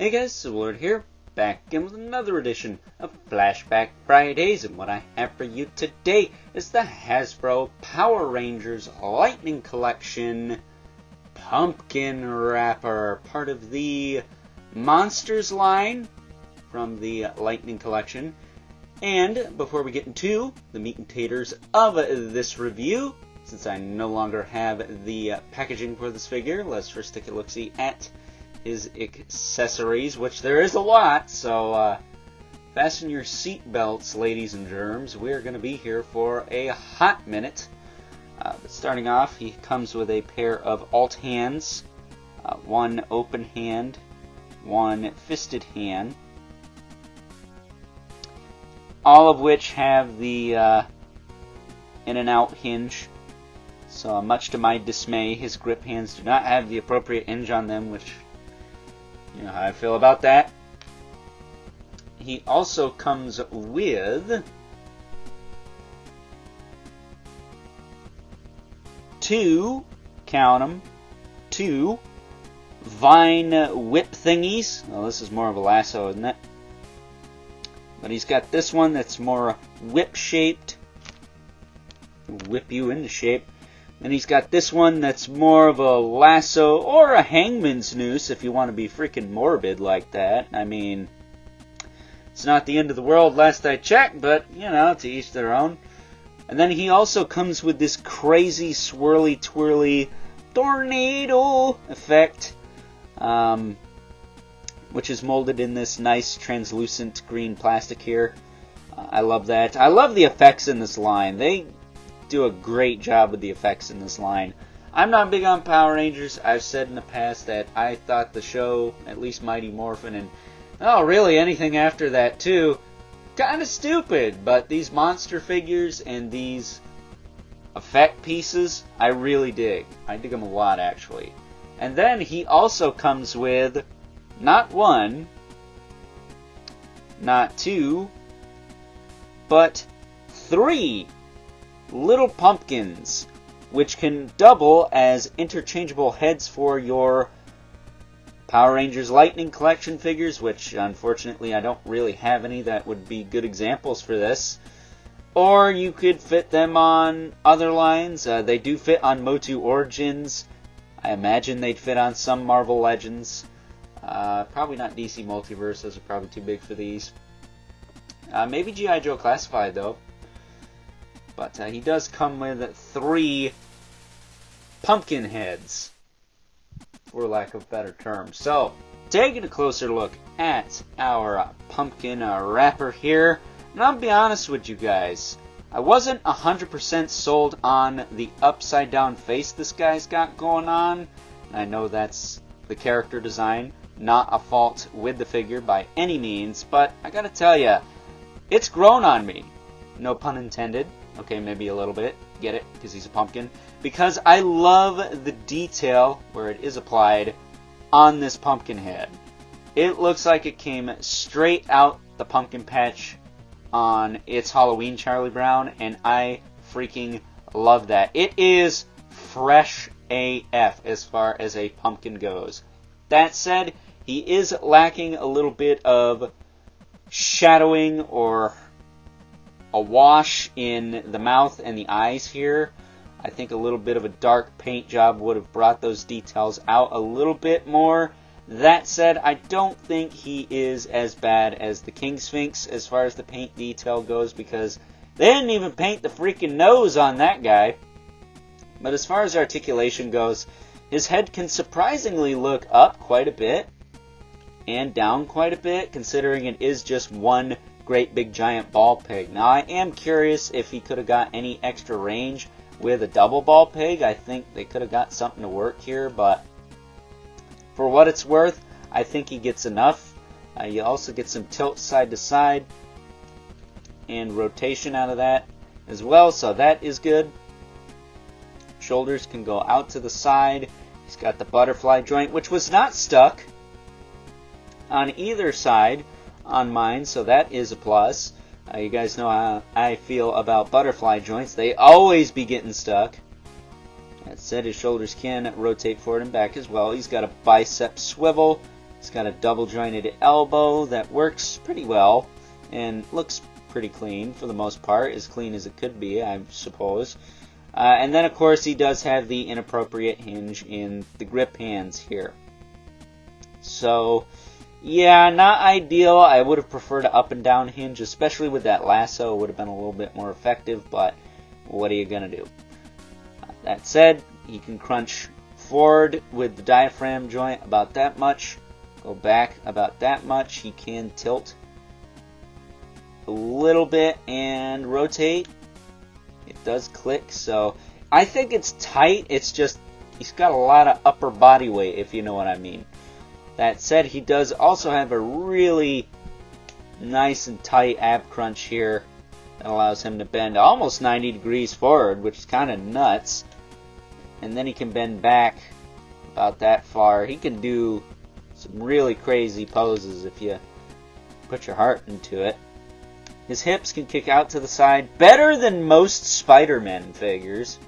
Hey guys, Lord here, back again with another edition of Flashback Fridays, and what I have for you today is the Hasbro Power Rangers Lightning Collection Pumpkin Wrapper, part of the Monsters line from the Lightning Collection. And before we get into the meat and taters of this review, since I no longer have the packaging for this figure, let's first take a look-see at his accessories, which there is a lot, so fasten your seat belts, ladies and germs. We're going to be here for a hot minute. But starting off, he comes with a pair of alt hands, one open hand, one fisted hand, all of which have the in and out hinge. So much to my dismay, his grip hands do not have the appropriate hinge on them, which, you know how I feel about that. He also comes with two vine whip thingies. Well, this is more of a lasso, isn't it? But he's got this one that's more whip shaped, whip you into shape. And he's got this one that's more of a lasso or a hangman's noose if you want to be freaking morbid like that. I mean, it's not the end of the world last I checked, but, you know, to each their own. And then he also comes with this crazy swirly twirly tornado effect, which is molded in this nice translucent green plastic here. I love that. I love the effects in this line. They do a great job with the effects in this line. I'm not big on Power Rangers. I've said in the past that I thought the show, at least Mighty Morphin, and really anything after that too, kind of stupid. But these monster figures and these effect pieces, I really dig. I dig them a lot, actually. And then he also comes with not one, not two, but three little pumpkins, which can double as interchangeable heads for your Power Rangers Lightning Collection figures, which unfortunately I don't really have any that would be good examples for this. Or you could fit them on other lines. They do fit on Motu Origins. I imagine they'd fit on some Marvel Legends. Probably not DC Multiverse, those are probably too big for these. Maybe G.I. Joe Classified though. But he does come with three pumpkin heads, for lack of better terms. So, taking a closer look at our pumpkin wrapper here, and I'll be honest with you guys, I wasn't 100% sold on the upside down face this guy's got going on. And I know that's the character design, not a fault with the figure by any means, but I gotta tell ya, it's grown on me. No pun intended. Okay, maybe a little bit. Get it? Because he's a pumpkin. Because I love the detail where it is applied on this pumpkin head. It looks like it came straight out the pumpkin patch on It's Halloween Charlie Brown, and I freaking love that. It is fresh AF as far as a pumpkin goes. That said, he is lacking a little bit of shadowing or a wash in the mouth and the eyes here. I think a little bit of a dark paint job would have brought those details out a little bit more. That said, I don't think he is as bad as the King Sphinx as far as the paint detail goes, because they didn't even paint the freaking nose on that guy. But as far as articulation goes, his head can surprisingly look up quite a bit and down quite a bit, considering it is just one great big giant ball pig. Now I am curious if he could have got any extra range with a double ball pig. I think they could have got something to work here, but for what it's worth, I think he gets enough. You also get some tilt side to side and rotation out of that as well, so that is good. Shoulders can go out to the side. He's got the butterfly joint, which was not stuck on either side on mine, so that is a plus. You guys know how I feel about butterfly joints. They always be getting stuck. That said, his shoulders can rotate forward and back as well. He's got a bicep swivel It's got a double jointed elbow that works pretty well and looks pretty clean for the most part, as clean as it could be, I suppose. And then, of course, he does have the inappropriate hinge in the grip hands here. So, yeah, not ideal. I would have preferred an up and down hinge, especially with that lasso. It would have been a little bit more effective, but what are you going to do? That said, he can crunch forward with the diaphragm joint about that much, go back about that much. He can tilt a little bit and rotate. It does click, so I think it's tight. It's just he's got a lot of upper body weight, if you know what I mean. That said, he does also have a really nice and tight ab crunch here that allows him to bend almost 90 degrees forward, which is kind of nuts. And then he can bend back about that far. He can do some really crazy poses if you put your heart into it. His hips can kick out to the side better than most Spider-Man figures.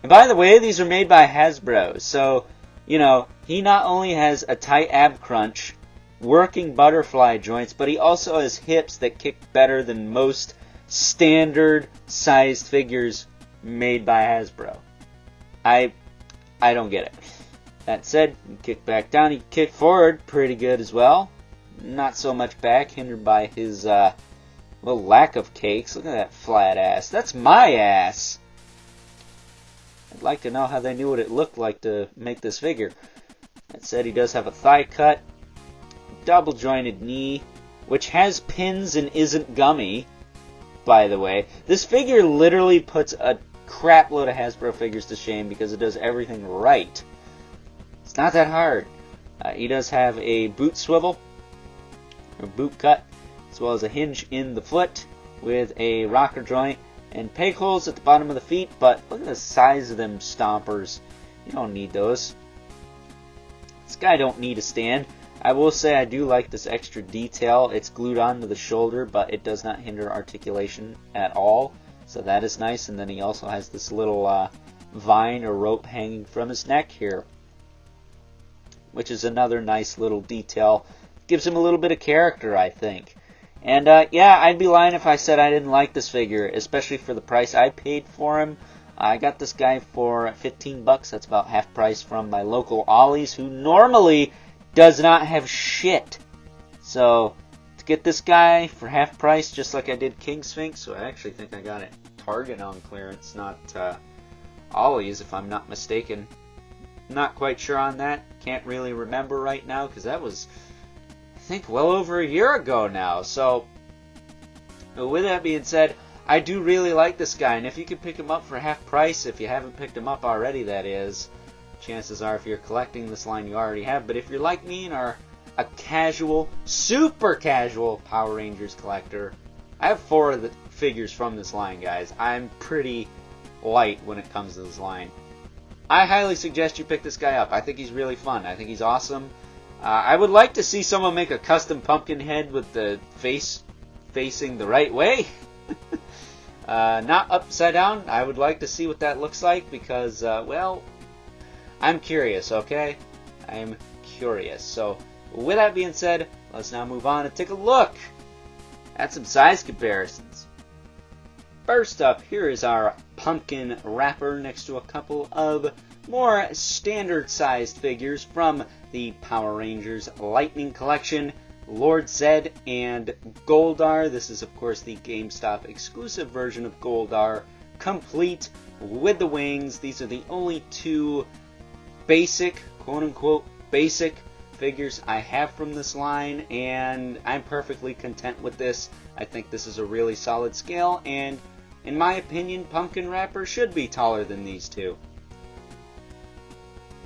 And by the way, these are made by Hasbro, so, you know, he not only has a tight ab crunch, working butterfly joints, but he also has hips that kick better than most standard sized figures made by Hasbro. I don't get it. That said, you kick back down, he can kick forward pretty good as well. Not so much back, hindered by his little lack of cakes. Look at that flat ass. That's my ass. I'd like to know how they knew what it looked like to make this figure. That said, he does have a thigh cut, double jointed knee, which has pins and isn't gummy, by the way. This figure literally puts a crap load of Hasbro figures to shame because it does everything right. It's not that hard. He does have a boot swivel, or boot cut, as well as a hinge in the foot with a rocker joint and peg holes at the bottom of the feet, but look at the size of them stompers. You don't need those. This guy don't need a stand. I will say I do like this extra detail. It's glued onto the shoulder, but it does not hinder articulation at all, so that is nice. And then he also has this little vine or rope hanging from his neck here, which is another nice little detail. Gives him a little bit of character, I think. And yeah, I'd be lying if I said I didn't like this figure, especially for the price I paid for him. I got this guy for 15 bucks. That's about half price from my local Ollie's, who normally does not have shit. So to get this guy for half price, just like I did King Sphinx, so I actually think I got it Target on clearance, not Ollie's, if I'm not mistaken. Not quite sure on that. Can't really remember right now, because that was, I think, well over a year ago now. So with that being said, I do really like this guy, and if you can pick him up for half price, if you haven't picked him up already, that is, chances are if you're collecting this line you already have. But if you're like me and are a casual, super casual Power Rangers collector, I have 4 of the figures from this line, guys. I'm pretty light when it comes to this line. I highly suggest you pick this guy up. I think he's really fun. I think he's awesome. I would like to see someone make a custom pumpkin head with the face facing the right way. Not upside down. I would like to see what that looks like because, well, I'm curious, okay? I'm curious. So, with that being said, let's now move on and take a look at some size comparisons. First up, here is our pumpkin wrapper next to a couple of more standard-sized figures from the Power Rangers Lightning Collection, Lord Zedd and Goldar. This is, of course, the GameStop exclusive version of Goldar, complete with the wings. These are the only 2 basic, quote-unquote, basic figures I have from this line, and I'm perfectly content with this. I think this is a really solid scale, and in my opinion, Pumpkin Wrapper should be taller than these 2.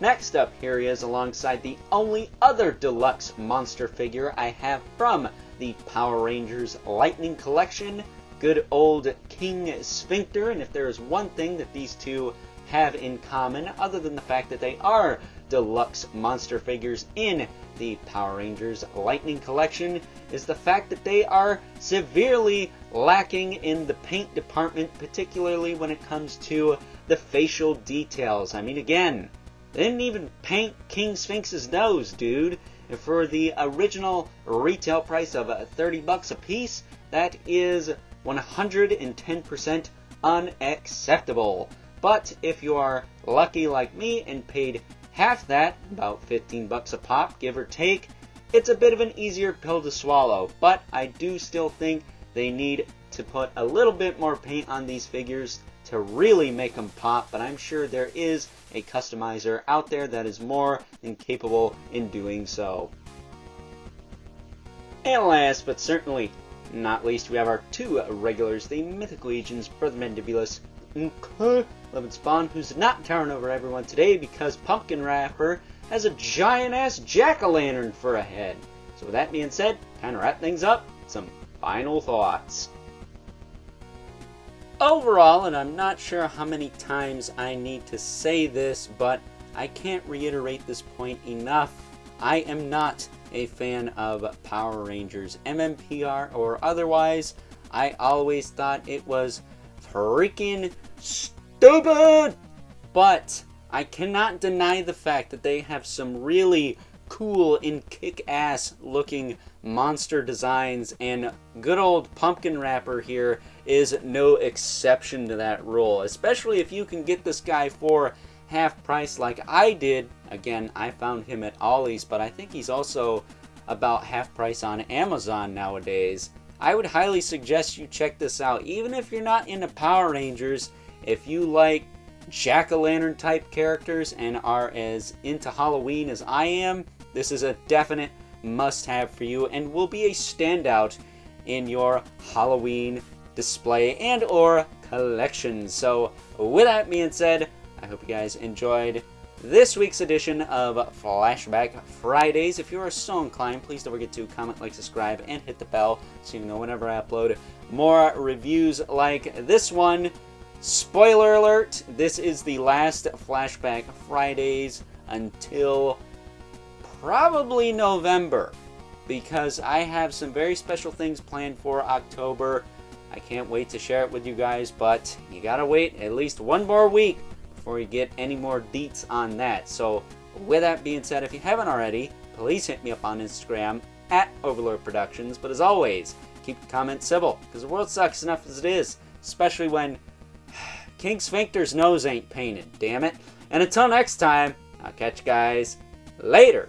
Next up, here he is alongside the only other deluxe monster figure I have from the Power Rangers Lightning Collection, good old King Sphincter. And if there is one thing that these 2 have in common, other than the fact that they are deluxe monster figures in the Power Rangers Lightning Collection, is the fact that they are severely lacking in the paint department, particularly when it comes to the facial details. I mean, again, they didn't even paint King Sphinx's nose, dude. for the original retail price of $30 a piece, that is 110% unacceptable. But if you are lucky like me and paid half that, about $15 a pop, give or take, it's a bit of an easier pill to swallow. But I do still think they need to put a little bit more paint on these figures to really make them pop, but I'm sure there is a customizer out there that is more than capable in doing so. And last but certainly not least, we have our two regulars, the Mythical Legions, Brother Mandibulus, and Levin Spawn, who's not towering over everyone today because Pumpkin Wrapper has a giant-ass jack-o'-lantern for a head. So with that being said, time to wrap things up, some final thoughts. Overall, and I'm not sure how many times I need to say this, but I can't reiterate this point enough. I am not a fan of Power Rangers, MMPR or otherwise. I always thought it was freaking stupid! But I cannot deny the fact that they have some really cool and kick-ass looking monster designs, and good old Pumpkin Wrapper here is no exception to that rule, especially if you can get this guy for half price like I did. Again, I found him at Ollie's, but I think he's also about half price on Amazon nowadays. I would highly suggest you check this out, even if you're not into Power Rangers. If you like jack-o'-lantern type characters and are as into Halloween as I am, this is a definite must-have for you and will be a standout in your Halloween display and or collection. So with that being said, I hope you guys enjoyed this week's edition of Flashback Fridays. If you are so inclined, please don't forget to comment, like, subscribe, and hit the bell so you know whenever I upload more reviews like this one. Spoiler alert, this is the last Flashback Fridays until probably November, because I have some very special things planned for October. I can't wait to share it with you guys, but you gotta wait at least one more week before you get any more deets on that. So with that being said, if you haven't already, please hit me up on Instagram at Overlord Productions. But as always, keep the comments civil, because the world sucks enough as it is, especially when King Sphincter's nose ain't painted, damn it. And until next time, I'll catch you guys later.